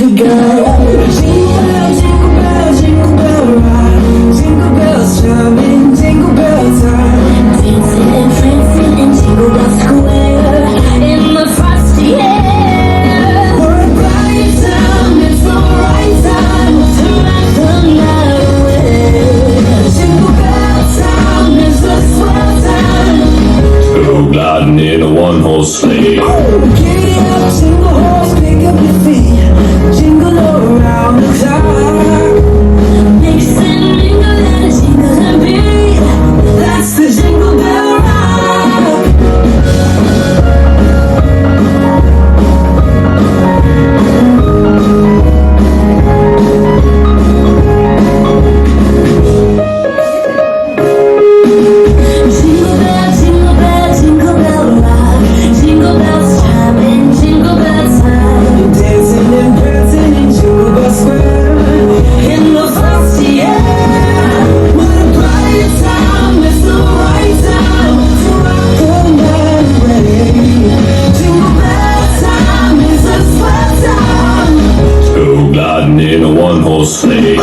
to go. Jingle bell, jingle bell rock. Jingle bells chiming, jingle bell time. Dancing and prancing in Jingle Bell Square in the frosty air. We're by your town, it's the right time to rock the night away. Jingle bell town is a swell time. Go gliding in a one-horse sleigh. Giddy up, jingle horse, pick up your feet. Jingle around the clock. Mix and mingle and a jingle and beat. That's the Jingle Bell Rock. Jingle bell, jingle bell, jingle bell rock. Jingle bells chiming, jingle bell time. Dancing and prancing in Jingle Bell Square in the frosty air. What a bright time, it's the right time to rock the night away. Jingle bell time is a swell time. Go gliding in a one-horse sleigh.